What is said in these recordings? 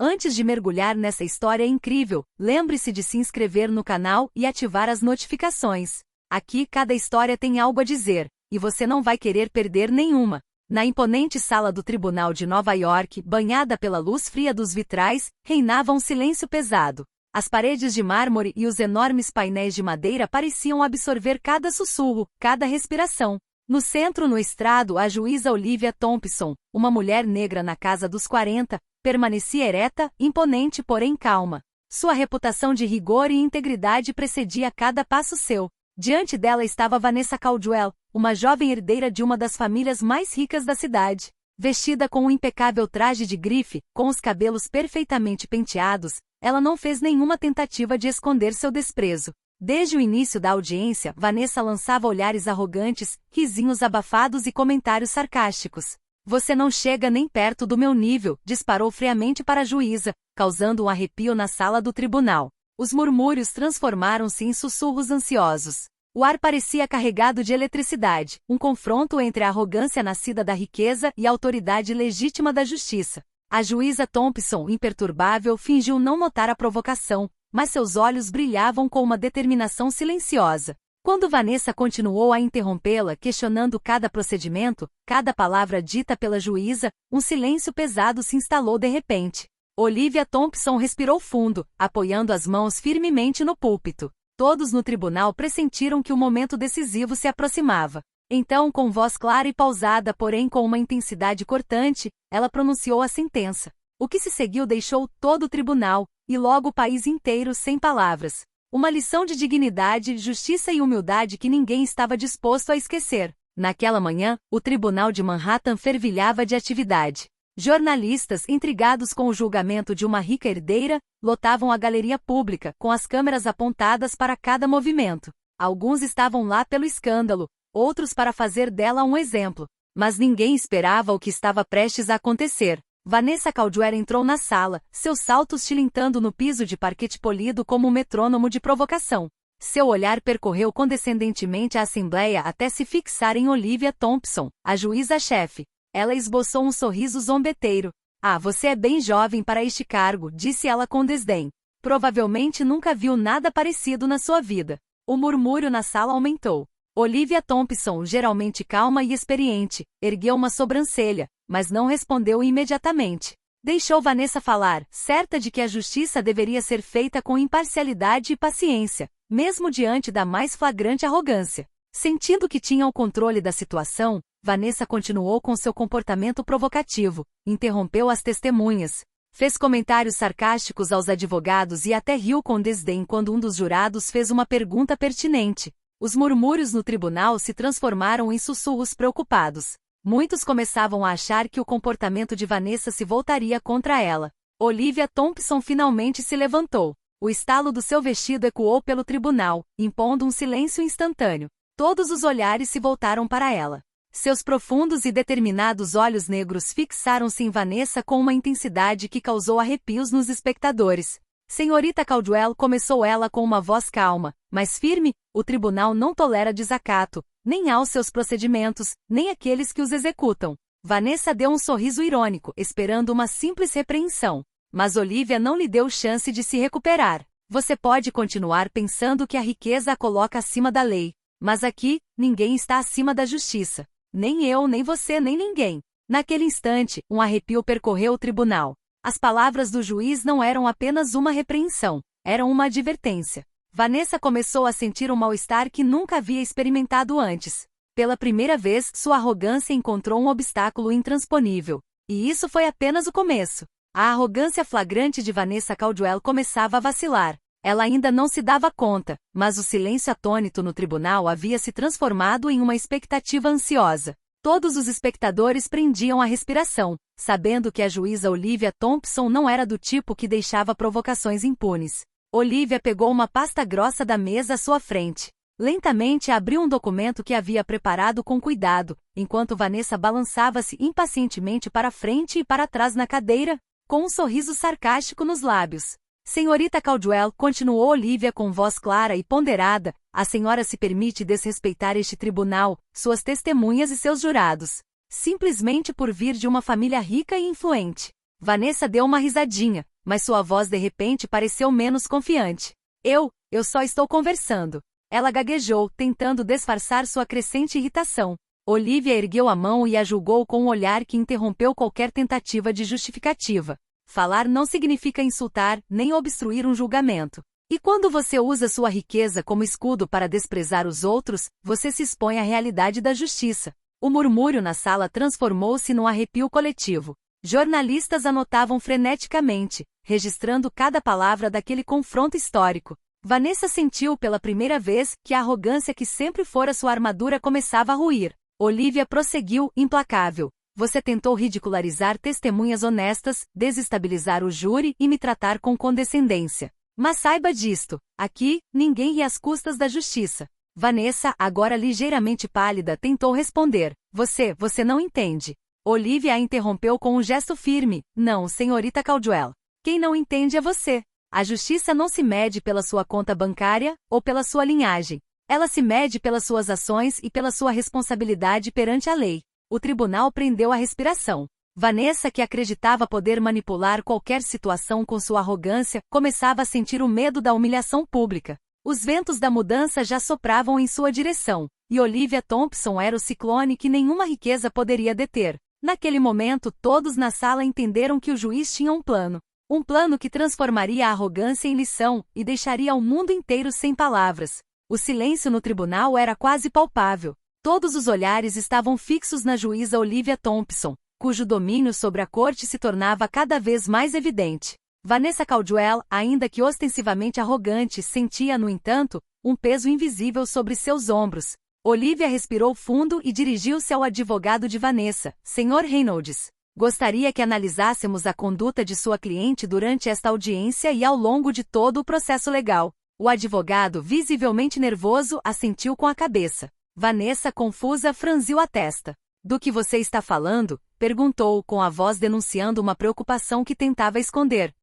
Antes de mergulhar nessa história incrível, lembre-se de se inscrever no canal e ativar as notificações. Aqui cada história tem algo a dizer, e você não vai querer perder nenhuma. Na imponente sala do Tribunal de Nova York, banhada pela luz fria dos vitrais, reinava um silêncio pesado. As paredes de mármore e os enormes painéis de madeira pareciam absorver cada sussurro, cada respiração. No centro, no estrado, a juíza Olivia Thompson, uma mulher negra na casa dos 40, permanecia ereta, imponente porém calma. Sua reputação de rigor e integridade precedia cada passo seu. Diante dela estava Vanessa Caldwell, uma jovem herdeira de uma das famílias mais ricas da cidade. Vestida com um impecável traje de grife, com os cabelos perfeitamente penteados, ela não fez nenhuma tentativa de esconder seu desprezo. Desde o início da audiência, Vanessa lançava olhares arrogantes, risinhos abafados e comentários sarcásticos. Você não chega nem perto do meu nível, disparou friamente para a juíza, causando um arrepio na sala do tribunal. Os murmúrios transformaram-se em sussurros ansiosos. O ar parecia carregado de eletricidade, um confronto entre a arrogância nascida da riqueza e a autoridade legítima da justiça. A juíza Thompson, imperturbável, fingiu não notar a provocação, mas seus olhos brilhavam com uma determinação silenciosa. Quando Vanessa continuou a interrompê-la, questionando cada procedimento, cada palavra dita pela juíza, um silêncio pesado se instalou de repente. Olivia Thompson respirou fundo, apoiando as mãos firmemente no púlpito. Todos no tribunal pressentiram que o momento decisivo se aproximava. Então, com voz clara e pausada, porém com uma intensidade cortante, ela pronunciou a sentença. O que se seguiu deixou todo o tribunal, e logo o país inteiro sem palavras. Uma lição de dignidade, justiça e humildade que ninguém estava disposto a esquecer. Naquela manhã, o tribunal de Manhattan fervilhava de atividade. Jornalistas, intrigados com o julgamento de uma rica herdeira, lotavam a galeria pública, com as câmeras apontadas para cada movimento. Alguns estavam lá pelo escândalo, outros para fazer dela um exemplo. Mas ninguém esperava o que estava prestes a acontecer. Vanessa Caldwell entrou na sala, seus saltos tilintando no piso de parquete polido como um metrônomo de provocação. Seu olhar percorreu condescendentemente a assembleia até se fixar em Olivia Thompson, a juíza-chefe. Ela esboçou um sorriso zombeteiro. Ah, você é bem jovem para este cargo, disse ela com desdém. Provavelmente nunca viu nada parecido na sua vida. O murmúrio na sala aumentou. Olivia Thompson, geralmente calma e experiente, ergueu uma sobrancelha, mas não respondeu imediatamente. Deixou Vanessa falar, certa de que a justiça deveria ser feita com imparcialidade e paciência, mesmo diante da mais flagrante arrogância. Sentindo que tinha o controle da situação, Vanessa continuou com seu comportamento provocativo, interrompeu as testemunhas, fez comentários sarcásticos aos advogados e até riu com desdém quando um dos jurados fez uma pergunta pertinente. Os murmúrios no tribunal se transformaram em sussurros preocupados. Muitos começavam a achar que o comportamento de Vanessa se voltaria contra ela. Olivia Thompson finalmente se levantou. O estalo do seu vestido ecoou pelo tribunal, impondo um silêncio instantâneo. Todos os olhares se voltaram para ela. Seus profundos e determinados olhos negros fixaram-se em Vanessa com uma intensidade que causou arrepios nos espectadores. Senhorita Caldwell, começou ela com uma voz calma, mas firme, o tribunal não tolera desacato, nem aos seus procedimentos, nem àqueles que os executam. Vanessa deu um sorriso irônico, esperando uma simples repreensão. Mas Olivia não lhe deu chance de se recuperar. Você pode continuar pensando que a riqueza a coloca acima da lei. Mas aqui, ninguém está acima da justiça. Nem eu, nem você, nem ninguém. Naquele instante, um arrepio percorreu o tribunal. As palavras do juiz não eram apenas uma repreensão, eram uma advertência. Vanessa começou a sentir um mal-estar que nunca havia experimentado antes. Pela primeira vez, sua arrogância encontrou um obstáculo intransponível. E isso foi apenas o começo. A arrogância flagrante de Vanessa Caldwell começava a vacilar. Ela ainda não se dava conta, mas o silêncio atônito no tribunal havia se transformado em uma expectativa ansiosa. Todos os espectadores prendiam a respiração, sabendo que a juíza Olivia Thompson não era do tipo que deixava provocações impunes. Olivia pegou uma pasta grossa da mesa à sua frente. Lentamente abriu um documento que havia preparado com cuidado, enquanto Vanessa balançava-se impacientemente para frente e para trás na cadeira, com um sorriso sarcástico nos lábios. Senhorita Caldwell, continuou Olivia com voz clara e ponderada, a senhora se permite desrespeitar este tribunal, suas testemunhas e seus jurados, simplesmente por vir de uma família rica e influente. Vanessa deu uma risadinha, mas sua voz de repente pareceu menos confiante. Eu só estou conversando. Ela gaguejou, tentando disfarçar sua crescente irritação. Olivia ergueu a mão e a julgou com um olhar que interrompeu qualquer tentativa de justificativa. Falar não significa insultar, nem obstruir um julgamento. E quando você usa sua riqueza como escudo para desprezar os outros, você se expõe à realidade da justiça. O murmúrio na sala transformou-se num arrepio coletivo. Jornalistas anotavam freneticamente, registrando cada palavra daquele confronto histórico. Vanessa sentiu pela primeira vez que a arrogância que sempre fora sua armadura começava a ruir. Olivia prosseguiu, implacável. Você tentou ridicularizar testemunhas honestas, desestabilizar o júri e me tratar com condescendência. Mas saiba disto, aqui, ninguém ri às custas da justiça. Vanessa, agora ligeiramente pálida, tentou responder. Você não entende. Olivia a interrompeu com um gesto firme. Não, senhorita Caldwell. Quem não entende é você. A justiça não se mede pela sua conta bancária, ou pela sua linhagem. Ela se mede pelas suas ações e pela sua responsabilidade perante a lei. O tribunal prendeu a respiração. Vanessa, que acreditava poder manipular qualquer situação com sua arrogância, começava a sentir o medo da humilhação pública. Os ventos da mudança já sopravam em sua direção, e Olivia Thompson era o ciclone que nenhuma riqueza poderia deter. Naquele momento, todos na sala entenderam que o juiz tinha um plano. Um plano que transformaria a arrogância em lição, e deixaria o mundo inteiro sem palavras. O silêncio no tribunal era quase palpável. Todos os olhares estavam fixos na juíza Olivia Thompson, cujo domínio sobre a corte se tornava cada vez mais evidente. Vanessa Caldwell, ainda que ostensivamente arrogante, sentia, no entanto, um peso invisível sobre seus ombros. Olivia respirou fundo e dirigiu-se ao advogado de Vanessa. Sr. Reynolds, gostaria que analisássemos a conduta de sua cliente durante esta audiência e ao longo de todo o processo legal. O advogado, visivelmente nervoso, assentiu com a cabeça. Vanessa, confusa, franziu a testa. Do que você está falando? Perguntou, com a voz denunciando uma preocupação que tentava esconder.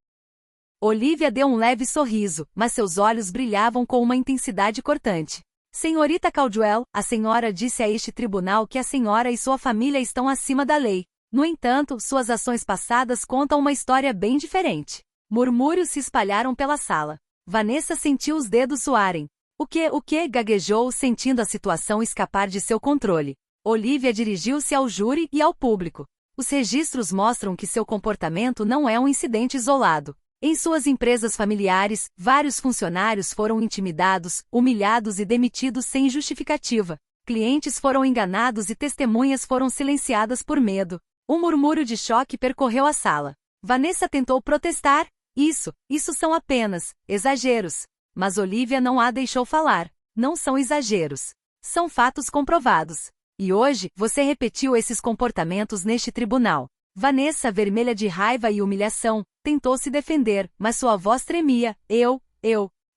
Olivia deu um leve sorriso, mas seus olhos brilhavam com uma intensidade cortante. Senhorita Caldwell, a senhora disse a este tribunal que a senhora e sua família estão acima da lei. No entanto, suas ações passadas contam uma história bem diferente. Murmúrios se espalharam pela sala. Vanessa sentiu os dedos suarem. O que? Gaguejou, sentindo a situação escapar de seu controle. Olivia dirigiu-se ao júri e ao público. Os registros mostram que seu comportamento não é um incidente isolado. Em suas empresas familiares, vários funcionários foram intimidados, humilhados e demitidos sem justificativa. Clientes foram enganados e testemunhas foram silenciadas por medo. Um murmúrio de choque percorreu a sala. Vanessa tentou protestar. Isso são apenas exageros. Mas Olivia não a deixou falar. Não são exageros. São fatos comprovados. E hoje, você repetiu esses comportamentos neste tribunal. Vanessa, vermelha de raiva e humilhação, tentou se defender, mas sua voz tremia.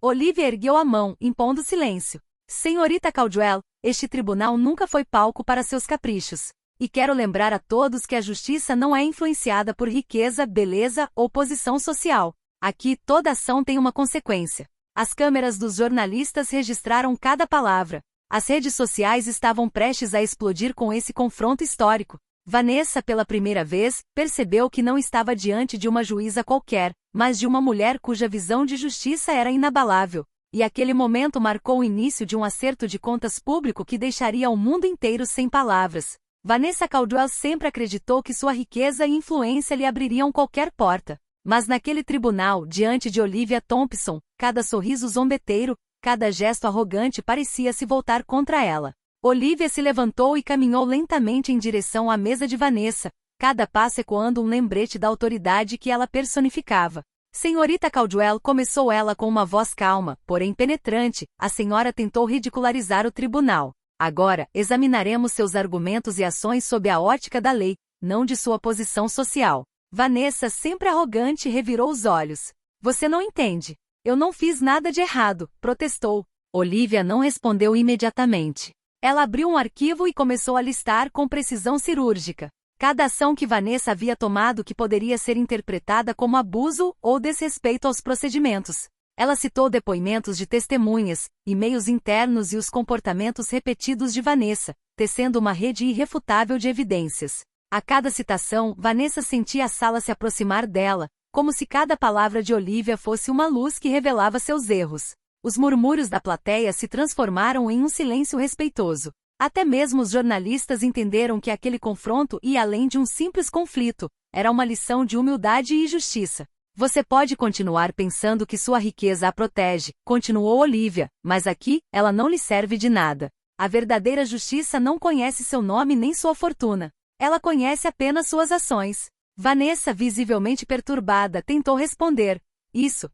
Olivia ergueu a mão, impondo silêncio. Senhorita Caldwell, este tribunal nunca foi palco para seus caprichos. E quero lembrar a todos que a justiça não é influenciada por riqueza, beleza ou posição social. Aqui, toda ação tem uma consequência. As câmeras dos jornalistas registraram cada palavra. As redes sociais estavam prestes a explodir com esse confronto histórico. Vanessa, pela primeira vez, percebeu que não estava diante de uma juíza qualquer, mas de uma mulher cuja visão de justiça era inabalável. E aquele momento marcou o início de um acerto de contas público que deixaria o mundo inteiro sem palavras. Vanessa Caldwell sempre acreditou que sua riqueza e influência lhe abririam qualquer porta. Mas naquele tribunal, diante de Olivia Thompson, cada sorriso zombeteiro, cada gesto arrogante parecia se voltar contra ela. Olivia se levantou e caminhou lentamente em direção à mesa de Vanessa, cada passo ecoando um lembrete da autoridade que ela personificava. Senhorita Caldwell, começou ela com uma voz calma, porém penetrante, a senhora tentou ridicularizar o tribunal. Agora, examinaremos seus argumentos e ações sob a ótica da lei, não de sua posição social. Vanessa, sempre arrogante, revirou os olhos. Você não entende. Eu não fiz nada de errado, protestou. Olivia não respondeu imediatamente. Ela abriu um arquivo e começou a listar com precisão cirúrgica cada ação que Vanessa havia tomado que poderia ser interpretada como abuso ou desrespeito aos procedimentos. Ela citou depoimentos de testemunhas, e-mails internos e os comportamentos repetidos de Vanessa, tecendo uma rede irrefutável de evidências. A cada citação, Vanessa sentia a sala se aproximar dela, como se cada palavra de Olivia fosse uma luz que revelava seus erros. Os murmúrios da plateia se transformaram em um silêncio respeitoso. Até mesmo os jornalistas entenderam que aquele confronto ia além de um simples conflito, era uma lição de humildade e justiça. Você pode continuar pensando que sua riqueza a protege, continuou Olivia, mas aqui, ela não lhe serve de nada. A verdadeira justiça não conhece seu nome nem sua fortuna. Ela conhece apenas suas ações. Vanessa, visivelmente perturbada, tentou responder. Isso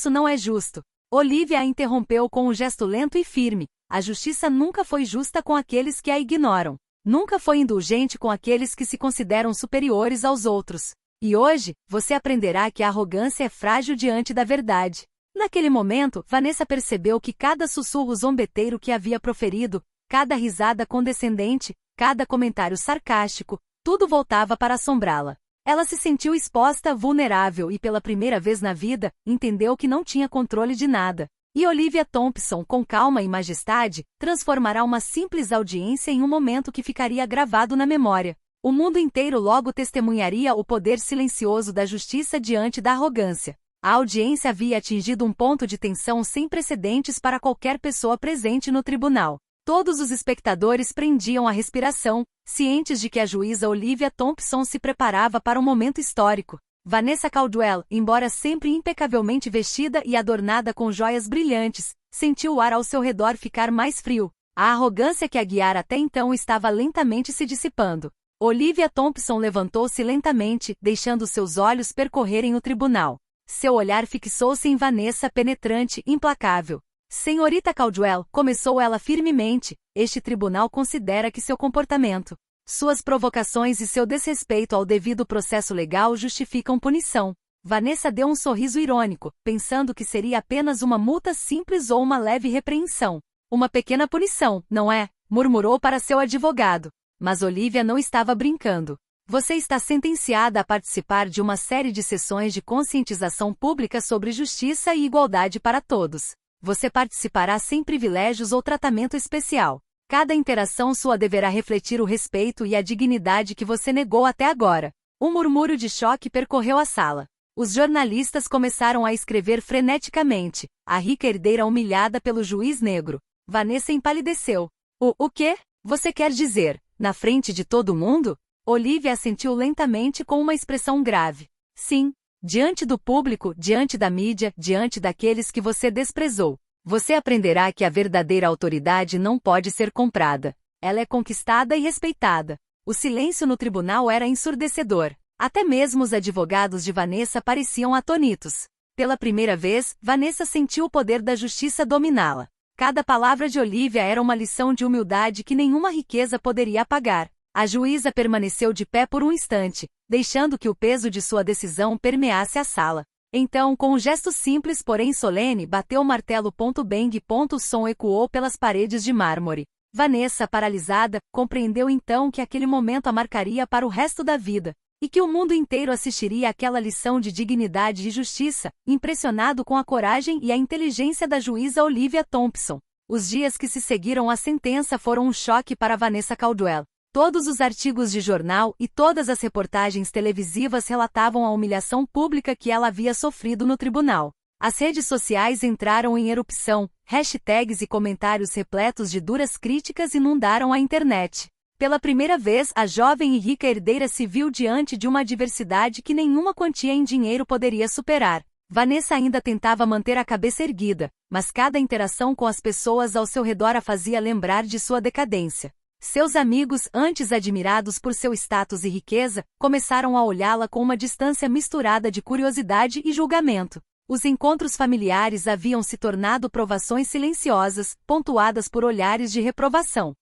não é justo. Olivia a interrompeu com um gesto lento e firme. A justiça nunca foi justa com aqueles que a ignoram. Nunca foi indulgente com aqueles que se consideram superiores aos outros. E hoje, você aprenderá que a arrogância é frágil diante da verdade. Naquele momento, Vanessa percebeu que cada sussurro zombeteiro que havia proferido, cada risada condescendente, cada comentário sarcástico, tudo voltava para assombrá-la. Ela se sentiu exposta, vulnerável e pela primeira vez na vida, entendeu que não tinha controle de nada. E Olivia Thompson, com calma e majestade, transformará uma simples audiência em um momento que ficaria gravado na memória. O mundo inteiro logo testemunharia o poder silencioso da justiça diante da arrogância. A audiência havia atingido um ponto de tensão sem precedentes para qualquer pessoa presente no tribunal. Todos os espectadores prendiam a respiração, cientes de que a juíza Olivia Thompson se preparava para um momento histórico. Vanessa Caldwell, embora sempre impecavelmente vestida e adornada com joias brilhantes, sentiu o ar ao seu redor ficar mais frio. A arrogância que a guiara até então estava lentamente se dissipando. Olivia Thompson levantou-se lentamente, deixando seus olhos percorrerem o tribunal. Seu olhar fixou-se em Vanessa, penetrante, implacável. Senhorita Caldwell, começou ela firmemente, este tribunal considera que seu comportamento, suas provocações e seu desrespeito ao devido processo legal justificam punição. Vanessa deu um sorriso irônico, pensando que seria apenas uma multa simples ou uma leve repreensão. Uma pequena punição, não é? Murmurou para seu advogado. Mas Olivia não estava brincando. Você está sentenciada a participar de uma série de sessões de conscientização pública sobre justiça e igualdade para todos. Você participará sem privilégios ou tratamento especial. Cada interação sua deverá refletir o respeito e a dignidade que você negou até agora. Um murmúrio de choque percorreu a sala. Os jornalistas começaram a escrever freneticamente. A rica herdeira humilhada pelo juiz negro. Vanessa empalideceu. O quê? Você quer dizer, na frente de todo mundo? Olivia assentiu lentamente com uma expressão grave. Sim. Diante do público, diante da mídia, diante daqueles que você desprezou. Você aprenderá que a verdadeira autoridade não pode ser comprada. Ela é conquistada e respeitada. O silêncio no tribunal era ensurdecedor. Até mesmo os advogados de Vanessa pareciam atônitos. Pela primeira vez, Vanessa sentiu o poder da justiça dominá-la. Cada palavra de Olivia era uma lição de humildade que nenhuma riqueza poderia apagar. A juíza permaneceu de pé por um instante, deixando que o peso de sua decisão permeasse a sala. Então, com um gesto simples porém solene, bateu o martelo. Bang. O som ecoou pelas paredes de mármore. Vanessa, paralisada, compreendeu então que aquele momento a marcaria para o resto da vida, e que o mundo inteiro assistiria àquela lição de dignidade e justiça, impressionado com a coragem e a inteligência da juíza Olivia Thompson. Os dias que se seguiram à sentença foram um choque para Vanessa Caldwell. Todos os artigos de jornal e todas as reportagens televisivas relatavam a humilhação pública que ela havia sofrido no tribunal. As redes sociais entraram em erupção, hashtags e comentários repletos de duras críticas inundaram a internet. Pela primeira vez, a jovem e rica herdeira se viu diante de uma adversidade que nenhuma quantia em dinheiro poderia superar. Vanessa ainda tentava manter a cabeça erguida, mas cada interação com as pessoas ao seu redor a fazia lembrar de sua decadência. Seus amigos, antes admirados por seu status e riqueza, começaram a olhá-la com uma distância misturada de curiosidade e julgamento. Os encontros familiares haviam se tornado provações silenciosas, pontuadas por olhares de reprovação.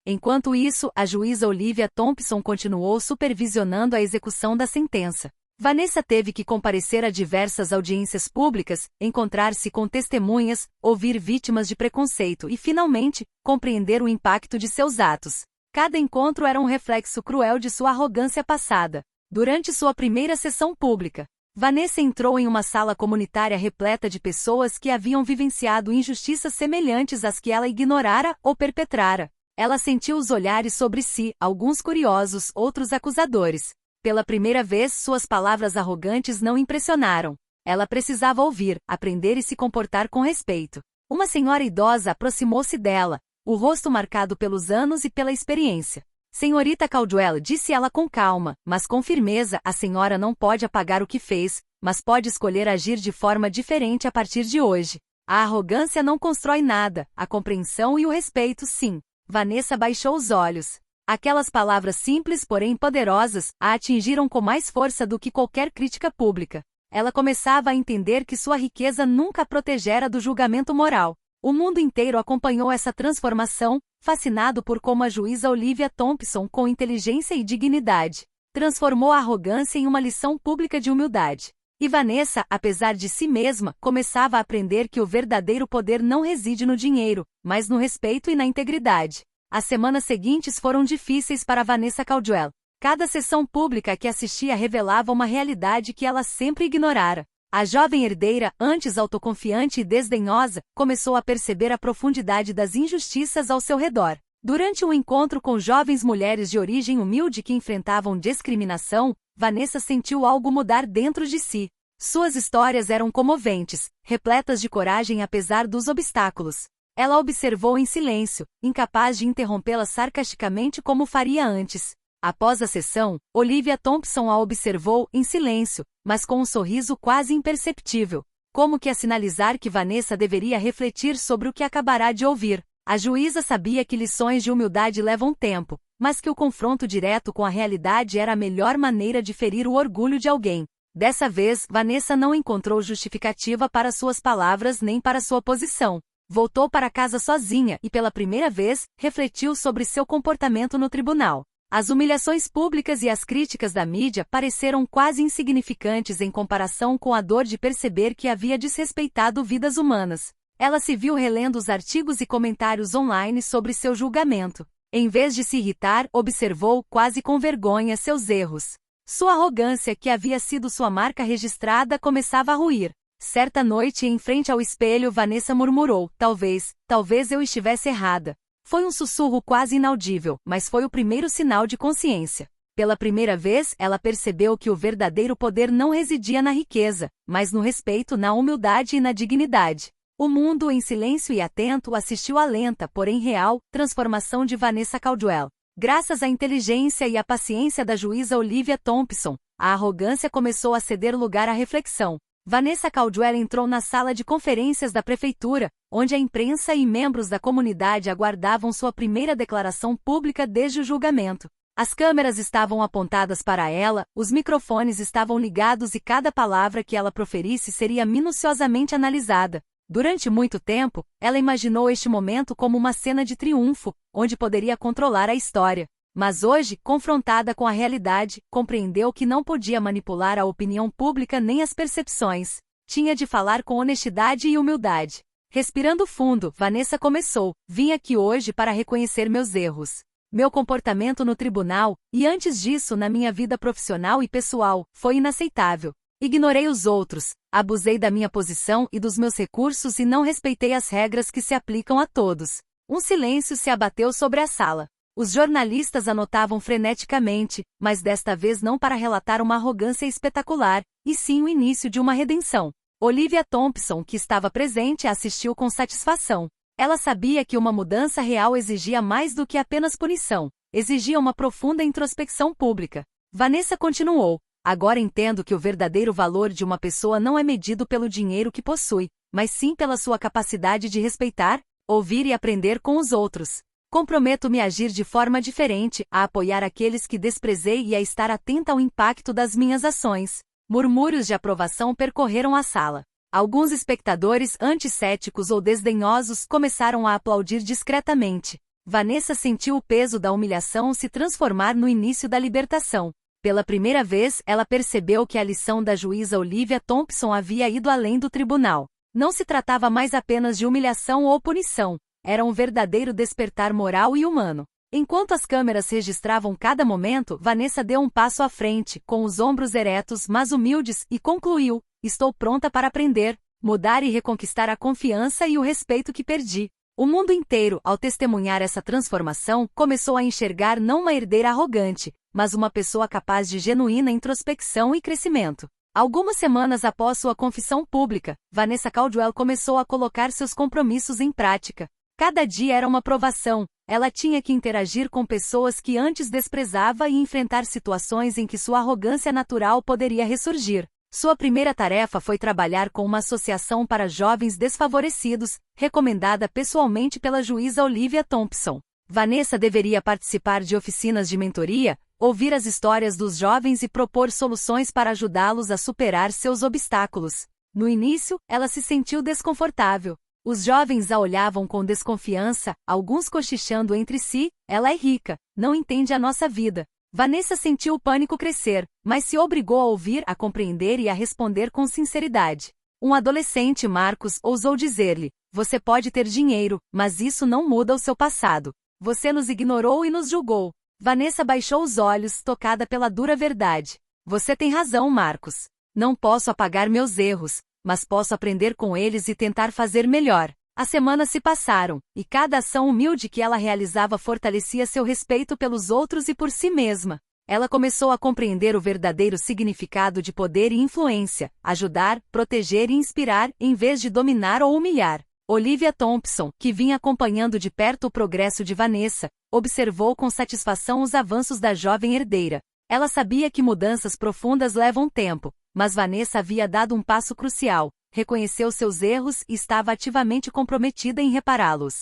Enquanto isso, a juíza Olivia Thompson continuou supervisionando a execução da sentença. Vanessa teve que comparecer a diversas audiências públicas, encontrar-se com testemunhas, ouvir vítimas de preconceito e, finalmente, compreender o impacto de seus atos. Cada encontro era um reflexo cruel de sua arrogância passada. Durante sua primeira sessão pública, Vanessa entrou em uma sala comunitária repleta de pessoas que haviam vivenciado injustiças semelhantes às que ela ignorara ou perpetrara. Ela sentiu os olhares sobre si, alguns curiosos, outros acusadores. Pela primeira vez, suas palavras arrogantes não impressionaram. Ela precisava ouvir, aprender e se comportar com respeito. Uma senhora idosa aproximou-se dela, o rosto marcado pelos anos e pela experiência. Senhorita Caldwell, disse ela com calma, mas com firmeza, a senhora não pode apagar o que fez, mas pode escolher agir de forma diferente a partir de hoje. A arrogância não constrói nada, a compreensão e o respeito sim. Vanessa baixou os olhos. Aquelas palavras simples, porém poderosas, a atingiram com mais força do que qualquer crítica pública. Ela começava a entender que sua riqueza nunca a protegera do julgamento moral. O mundo inteiro acompanhou essa transformação, fascinado por como a juíza Olivia Thompson, com inteligência e dignidade, transformou a arrogância em uma lição pública de humildade. E Vanessa, apesar de si mesma, começava a aprender que o verdadeiro poder não reside no dinheiro, mas no respeito e na integridade. As semanas seguintes foram difíceis para Vanessa Caldwell. Cada sessão pública que assistia revelava uma realidade que ela sempre ignorara. A jovem herdeira, antes autoconfiante e desdenhosa, começou a perceber a profundidade das injustiças ao seu redor. Durante um encontro com jovens mulheres de origem humilde que enfrentavam discriminação, Vanessa sentiu algo mudar dentro de si. Suas histórias eram comoventes, repletas de coragem apesar dos obstáculos. Ela observou em silêncio, incapaz de interrompê-la sarcasticamente como faria antes. Após a sessão, Olivia Thompson a observou em silêncio, mas com um sorriso quase imperceptível, como que a sinalizar que Vanessa deveria refletir sobre o que acabará de ouvir. A juíza sabia que lições de humildade levam tempo, mas que o confronto direto com a realidade era a melhor maneira de ferir o orgulho de alguém. Dessa vez, Vanessa não encontrou justificativa para suas palavras nem para sua posição. Voltou para casa sozinha e, pela primeira vez, refletiu sobre seu comportamento no tribunal. As humilhações públicas e as críticas da mídia pareceram quase insignificantes em comparação com a dor de perceber que havia desrespeitado vidas humanas. Ela se viu relendo os artigos e comentários online sobre seu julgamento. Em vez de se irritar, observou, quase com vergonha, seus erros. Sua arrogância, que havia sido sua marca registrada, começava a ruir. Certa noite, em frente ao espelho, Vanessa murmurou: talvez eu estivesse errada. Foi um sussurro quase inaudível, mas foi o primeiro sinal de consciência. Pela primeira vez, ela percebeu que o verdadeiro poder não residia na riqueza, mas no respeito, na humildade e na dignidade. O mundo, em silêncio e atento, assistiu à lenta, porém real, transformação de Vanessa Caldwell. Graças à inteligência e à paciência da juíza Olivia Thompson, a arrogância começou a ceder lugar à reflexão. Vanessa Caldwell entrou na sala de conferências da prefeitura, onde a imprensa e membros da comunidade aguardavam sua primeira declaração pública desde o julgamento. As câmeras estavam apontadas para ela, os microfones estavam ligados e cada palavra que ela proferisse seria minuciosamente analisada. Durante muito tempo, ela imaginou este momento como uma cena de triunfo, onde poderia controlar a história. Mas hoje, confrontada com a realidade, compreendeu que não podia manipular a opinião pública nem as percepções. Tinha de falar com honestidade e humildade. Respirando fundo, Vanessa começou: vim aqui hoje para reconhecer meus erros. Meu comportamento no tribunal, e antes disso na minha vida profissional e pessoal, foi inaceitável. Ignorei os outros, abusei da minha posição e dos meus recursos e não respeitei as regras que se aplicam a todos. Um silêncio se abateu sobre a sala. Os jornalistas anotavam freneticamente, mas desta vez não para relatar uma arrogância espetacular, e sim o início de uma redenção. Olivia Thompson, que estava presente, assistiu com satisfação. Ela sabia que uma mudança real exigia mais do que apenas punição, exigia uma profunda introspecção pública. Vanessa continuou: agora entendo que o verdadeiro valor de uma pessoa não é medido pelo dinheiro que possui, mas sim pela sua capacidade de respeitar, ouvir e aprender com os outros. Comprometo-me a agir de forma diferente, a apoiar aqueles que desprezei e a estar atenta ao impacto das minhas ações. Murmúrios de aprovação percorreram a sala. Alguns espectadores anticéticos ou desdenhosos começaram a aplaudir discretamente. Vanessa sentiu o peso da humilhação se transformar no início da libertação. Pela primeira vez, ela percebeu que a lição da juíza Olivia Thompson havia ido além do tribunal. Não se tratava mais apenas de humilhação ou punição. Era um verdadeiro despertar moral e humano. Enquanto as câmeras registravam cada momento, Vanessa deu um passo à frente, com os ombros eretos mas humildes, e concluiu: estou pronta para aprender, mudar e reconquistar a confiança e o respeito que perdi. O mundo inteiro, ao testemunhar essa transformação, começou a enxergar não uma herdeira arrogante, mas uma pessoa capaz de genuína introspecção e crescimento. Algumas semanas após sua confissão pública, Vanessa Caldwell começou a colocar seus compromissos em prática. Cada dia era uma provação. Ela tinha que interagir com pessoas que antes desprezava e enfrentar situações em que sua arrogância natural poderia ressurgir. Sua primeira tarefa foi trabalhar com uma associação para jovens desfavorecidos, recomendada pessoalmente pela juíza Olivia Thompson. Vanessa deveria participar de oficinas de mentoria, ouvir as histórias dos jovens e propor soluções para ajudá-los a superar seus obstáculos. No início, ela se sentiu desconfortável. Os jovens a olhavam com desconfiança, alguns cochichando entre si: ela é rica, não entende a nossa vida. Vanessa sentiu o pânico crescer, mas se obrigou a ouvir, a compreender e a responder com sinceridade. Um adolescente, Marcos, ousou dizer-lhe: você pode ter dinheiro, mas isso não muda o seu passado. Você nos ignorou e nos julgou. Vanessa baixou os olhos, tocada pela dura verdade. Você tem razão, Marcos. Não posso apagar meus erros, mas posso aprender com eles e tentar fazer melhor. As semanas se passaram, e cada ação humilde que ela realizava fortalecia seu respeito pelos outros e por si mesma. Ela começou a compreender o verdadeiro significado de poder e influência, ajudar, proteger e inspirar, em vez de dominar ou humilhar. Olivia Thompson, que vinha acompanhando de perto o progresso de Vanessa, observou com satisfação os avanços da jovem herdeira. Ela sabia que mudanças profundas levam tempo, mas Vanessa havia dado um passo crucial, reconheceu seus erros e estava ativamente comprometida em repará-los.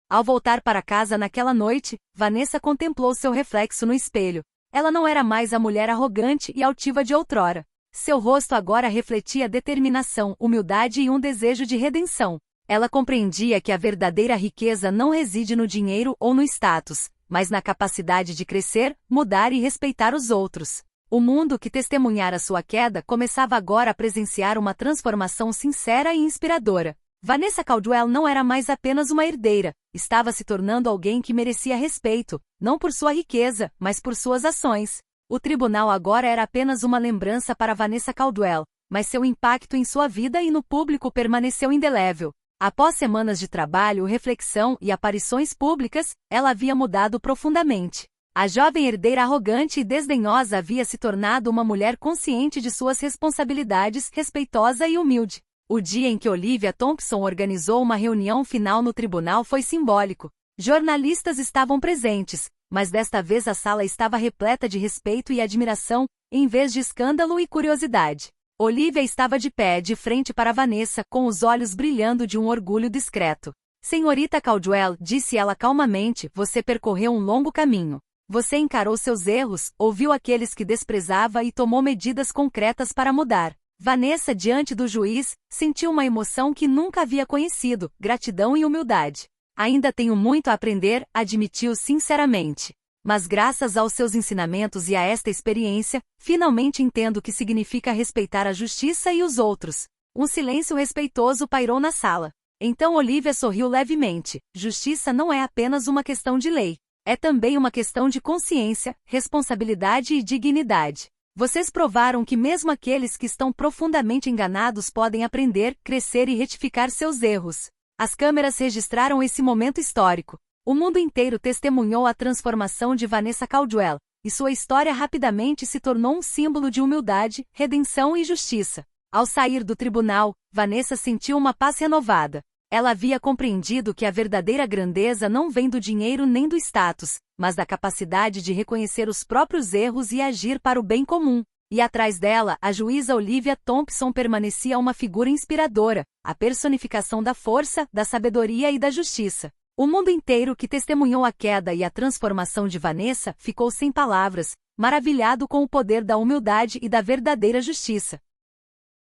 Ao voltar para casa naquela noite, Vanessa contemplou seu reflexo no espelho. Ela não era mais a mulher arrogante e altiva de outrora. Seu rosto agora refletia determinação, humildade e um desejo de redenção. Ela compreendia que a verdadeira riqueza não reside no dinheiro ou no status, mas na capacidade de crescer, mudar e respeitar os outros. O mundo que testemunhara sua queda começava agora a presenciar uma transformação sincera e inspiradora. Vanessa Caldwell não era mais apenas uma herdeira, estava se tornando alguém que merecia respeito, não por sua riqueza, mas por suas ações. O tribunal agora era apenas uma lembrança para Vanessa Caldwell, mas seu impacto em sua vida e no público permaneceu indelével. Após semanas de trabalho, reflexão e aparições públicas, ela havia mudado profundamente. A jovem herdeira arrogante e desdenhosa havia se tornado uma mulher consciente de suas responsabilidades, respeitosa e humilde. O dia em que Olivia Thompson organizou uma reunião final no tribunal foi simbólico. Jornalistas estavam presentes, mas desta vez a sala estava repleta de respeito e admiração, em vez de escândalo e curiosidade. Olivia estava de pé de frente para Vanessa, com os olhos brilhando de um orgulho discreto. Senhorita Caldwell, disse ela calmamente, você percorreu um longo caminho. Você encarou seus erros, ouviu aqueles que desprezava e tomou medidas concretas para mudar. Vanessa, diante do juiz, sentiu uma emoção que nunca havia conhecido, gratidão e humildade. Ainda tenho muito a aprender, admitiu sinceramente. Mas graças aos seus ensinamentos e a esta experiência, finalmente entendo o que significa respeitar a justiça e os outros. Um silêncio respeitoso pairou na sala. Então Olivia sorriu levemente. Justiça não é apenas uma questão de lei. É também uma questão de consciência, responsabilidade e dignidade. Vocês provaram que mesmo aqueles que estão profundamente enganados podem aprender, crescer e retificar seus erros. As câmeras registraram esse momento histórico. O mundo inteiro testemunhou a transformação de Vanessa Caldwell, e sua história rapidamente se tornou um símbolo de humildade, redenção e justiça. Ao sair do tribunal, Vanessa sentiu uma paz renovada. Ela havia compreendido que a verdadeira grandeza não vem do dinheiro nem do status, mas da capacidade de reconhecer os próprios erros e agir para o bem comum. E atrás dela, a juíza Olivia Thompson permanecia uma figura inspiradora, a personificação da força, da sabedoria e da justiça. O mundo inteiro que testemunhou a queda e a transformação de Vanessa ficou sem palavras, maravilhado com o poder da humildade e da verdadeira justiça.